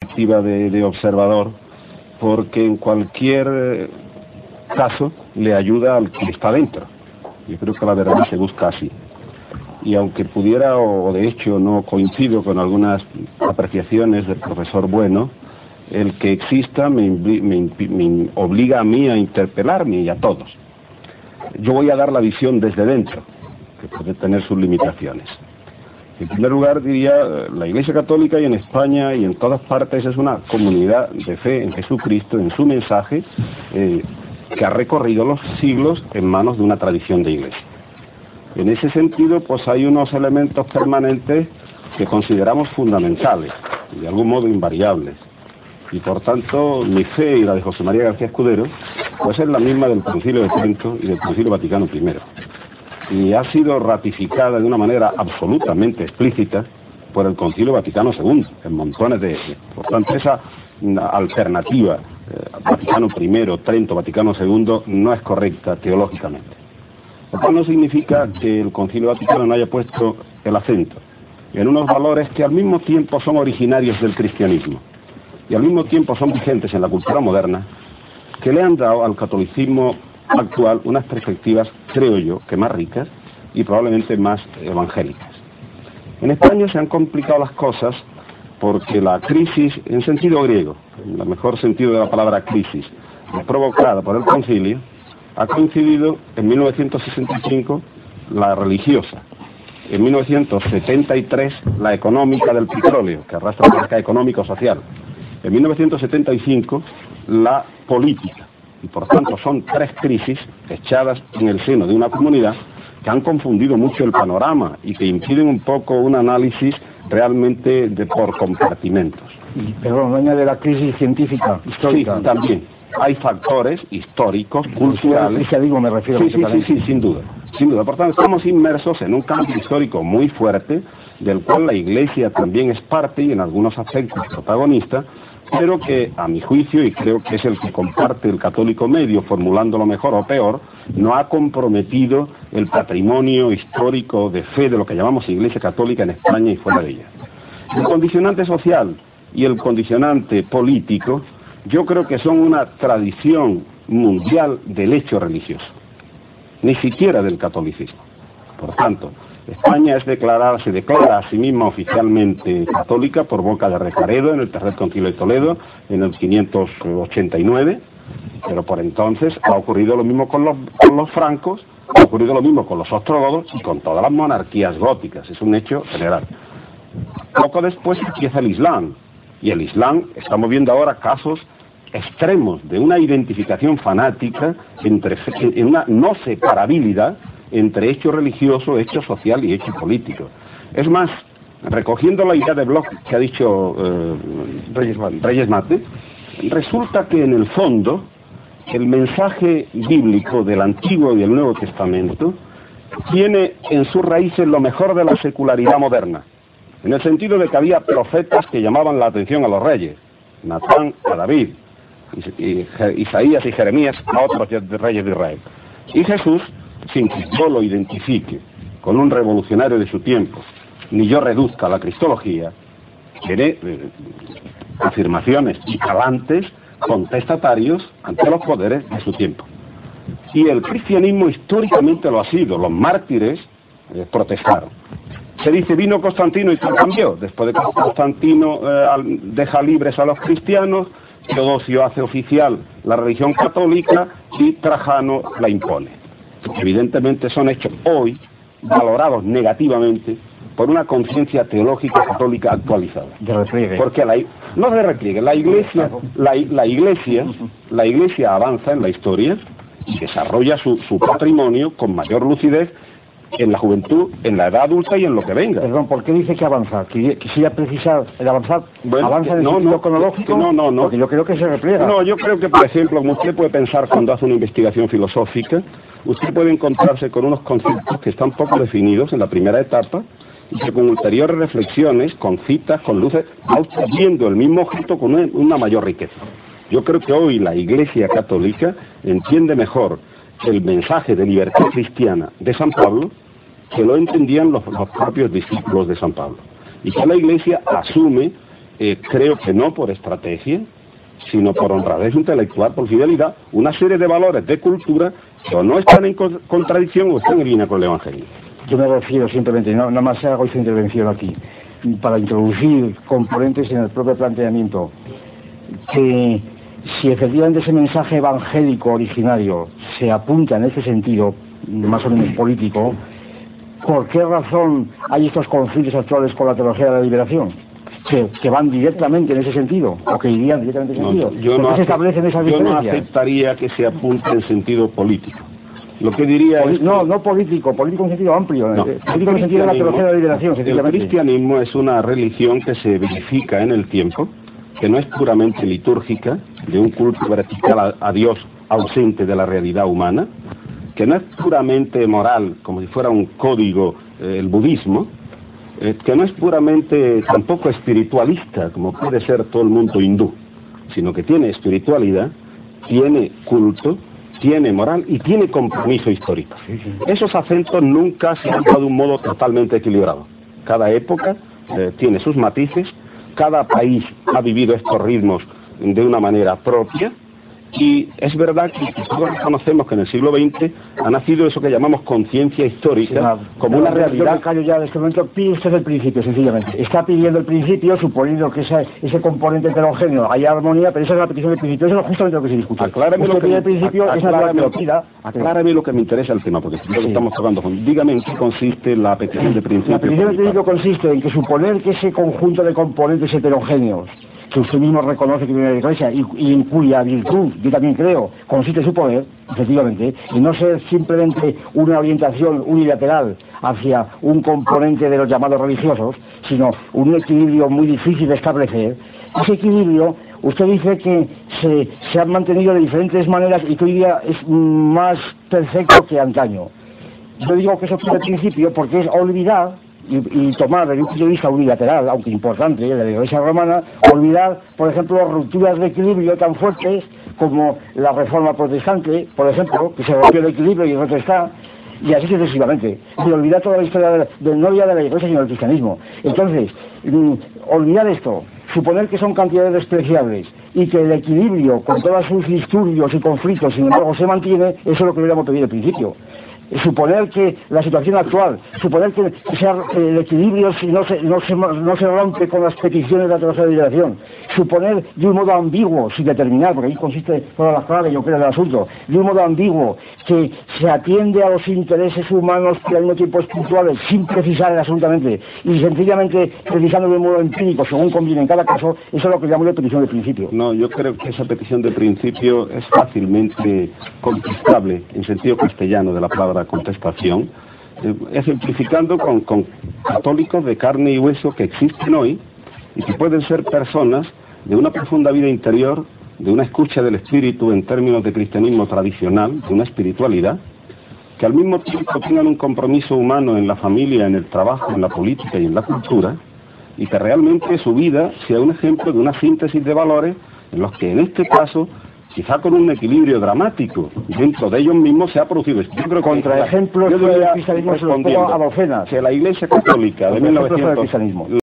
perspectiva de observador, porque en cualquier caso le ayuda al que está dentro. Yo creo que la verdad se busca así. Y aunque pudiera, o de hecho no coincido con algunas apreciaciones del profesor Bueno, el que exista me obliga a mí a interpelarme y a todos. Yo voy a dar la visión desde dentro, que puede tener sus limitaciones. En primer lugar, diría, la Iglesia Católica, y en España y en todas partes, es una comunidad de fe en Jesucristo, en su mensaje, que ha recorrido los siglos en manos de una tradición de Iglesia. En ese sentido, pues hay unos elementos permanentes que consideramos fundamentales, y de algún modo invariables. Y por tanto, mi fe y la de José María García Escudero, pues es la misma del Concilio de Trento y del Concilio Vaticano I. Y ha sido ratificada de una manera absolutamente explícita por el Concilio Vaticano II, en montones de... Por tanto, esa alternativa, Vaticano I, Trento, Vaticano II, no es correcta teológicamente. Lo cual no significa que el Concilio Vaticano no haya puesto el acento en unos valores que al mismo tiempo son originarios del cristianismo y al mismo tiempo son vigentes en la cultura moderna, que le han dado al catolicismo actual unas perspectivas, creo yo, que más ricas y probablemente más evangélicas. En España se han complicado las cosas porque la crisis, en sentido griego, en el mejor sentido de la palabra crisis, provocada por el concilio, ha coincidido en 1965 la religiosa, en 1973 la económica del petróleo, que arrastra la marca económico-social, en 1975 la política, y por tanto son tres crisis echadas en el seno de una comunidad que han confundido mucho el panorama y que impiden un poco un análisis realmente por compartimentos. Pero no añade la crisis científica, histórica. Sí, también. Hay factores históricos, culturales. Sí, digo, me refiero sí, sin duda. Sin duda. Por tanto, estamos inmersos en un cambio histórico muy fuerte, del cual la Iglesia también es parte y en algunos aspectos protagonista, pero que a mi juicio, y creo que es el que comparte el católico medio, formulándolo mejor o peor, no ha comprometido el patrimonio histórico de fe de lo que llamamos Iglesia Católica en España y fuera de ella. El condicionante social y el condicionante político, yo creo que son una tradición mundial del hecho religioso, ni siquiera del catolicismo. Por tanto, España se declara a sí misma oficialmente católica por boca de Recaredo en el Tercer Concilio de Toledo en el 589, pero por entonces ha ocurrido lo mismo con los francos, ha ocurrido lo mismo con los ostrogodos y con todas las monarquías góticas, es un hecho general. Poco después empieza el Islam, y el Islam, estamos viendo ahora casos extremos de una identificación fanática, en una no separabilidad entre hecho religioso, hecho social y hecho político. Es más, recogiendo la idea de Bloch que ha dicho Reyes Mate, resulta que en el fondo el mensaje bíblico del Antiguo y del Nuevo Testamento tiene en sus raíces lo mejor de la secularidad moderna, en el sentido de que había profetas que llamaban la atención a los reyes, Natán a David, Isaías y Jeremías a otros reyes de Israel. Y Jesús, sin que yo lo identifique con un revolucionario de su tiempo, ni yo reduzca la cristología, tiene afirmaciones y talantes contestatarios ante los poderes de su tiempo. Y el cristianismo históricamente lo ha sido. Los mártires protestaron. Se dice, vino Constantino y todo cambió. Después de que Constantino deja libres a los cristianos, Teodosio hace oficial la religión católica y Trajano la impone. Evidentemente son hechos hoy valorados negativamente por una conciencia teológica católica actualizada. De repliegue. Porque no de repliegue, la Iglesia avanza en la historia y desarrolla su patrimonio con mayor lucidez en la juventud, en la edad adulta y en lo que venga. Perdón, ¿por qué dice que avanza? ¿Que quisiera precisar el avanzar? Bueno, ¿avanza en el sentido cronológico? No. Porque yo creo que se repliega. No, yo creo que, por ejemplo, como usted puede pensar cuando hace una investigación filosófica, usted puede encontrarse con unos conceptos que están poco definidos en la primera etapa y que con ulteriores reflexiones, con citas, con luces, va usted viendo el mismo objeto con una mayor riqueza. Yo creo que hoy la Iglesia Católica entiende mejor el mensaje de libertad cristiana de San Pablo que lo entendían los propios discípulos de San Pablo. Y que la Iglesia asume creo que no por estrategia, sino por honradez intelectual, por fidelidad, una serie de valores de cultura que o no están en contradicción o están en línea con el Evangelio. Yo me refiero simplemente, no, nada más hago esta intervención aquí, para introducir componentes en el propio planteamiento, que si efectivamente ese mensaje evangélico originario se apunta en ese sentido, más o menos político, ¿por qué razón hay estos conflictos actuales con la teología de la liberación? Que van directamente en ese sentido, o que irían directamente en ese sentido. ¿Por qué se establecen esas diferencias? Yo no aceptaría que se apunte en sentido político. Lo que diría es... No político en sentido amplio, no, político en el sentido de la teología de la liberación. El cristianismo es una religión que se verifica en el tiempo, que no es puramente litúrgica, de un culto vertical a Dios ausente de la realidad humana, que no es puramente moral, como si fuera un código, el budismo, que no es puramente tampoco espiritualista, como puede ser todo el mundo hindú, sino que tiene espiritualidad, tiene culto, tiene moral y tiene compromiso histórico. Esos acentos nunca se han dado de un modo totalmente equilibrado. Cada época tiene sus matices, cada país ha vivido estos ritmos de una manera propia, y es verdad que todos reconocemos que en el siglo XX ha nacido eso que llamamos conciencia histórica, como una realidad. Yo me callo ya en este momento. Pide usted el principio, sencillamente. Está pidiendo el principio, suponiendo que ese componente heterogéneo haya armonía, pero esa es la petición del principio. Eso es justamente lo que se discute. Aclárame lo que pide el principio, aclárame lo que me interesa el tema, porque es lo que estamos tocando. Dígame en qué consiste la petición de principio. La petición de principio consiste en que suponer que ese conjunto de componentes heterogéneos que usted mismo reconoce que viene de la Iglesia y en cuya virtud, yo también creo, consiste su poder, efectivamente, y no ser simplemente una orientación unilateral hacia un componente de los llamados religiosos, sino un equilibrio muy difícil de establecer. Ese equilibrio, usted dice que se han mantenido de diferentes maneras y que hoy día es más perfecto que antaño. Yo digo que eso es el principio porque es olvidar y tomar desde un punto de vista unilateral, aunque importante, de la Iglesia romana, olvidar, por ejemplo, rupturas de equilibrio tan fuertes como la Reforma protestante, por ejemplo, que se rompió el equilibrio y el otro está, y así sucesivamente. Y olvidar toda la historia no ya de la Iglesia, sino del cristianismo. Entonces, olvidar esto, suponer que son cantidades despreciables y que el equilibrio, con todos sus disturbios y conflictos, sin embargo, se mantiene, eso es lo que hubiéramos pedido al principio. Suponer que la situación actual, suponer que el equilibrio no se rompe con las peticiones de la teología de liberación, suponer de un modo ambiguo, sin determinar, porque ahí consiste toda la clave, yo creo, del asunto, de un modo ambiguo, que se atiende a los intereses humanos y al mismo tiempo espirituales, sin precisar absolutamente, y sencillamente precisando de un modo empírico, según conviene en cada caso, eso es lo que llamo de petición de principio. No, yo creo que esa petición de principio es fácilmente contestable, en sentido castellano de la palabra contestación, ejemplificando con católicos de carne y hueso que existen hoy y que pueden ser personas de una profunda vida interior, de una escucha del espíritu en términos de cristianismo tradicional, de una espiritualidad, que al mismo tiempo tengan un compromiso humano en la familia, en el trabajo, en la política y en la cultura, y que realmente su vida sea un ejemplo de una síntesis de valores en los que en este caso, quizá con un equilibrio dramático, dentro de ellos mismos se ha producido. Yo creo que contraejemplos del cristianismo se los pongo a docenas. Que la Iglesia Católica de 1900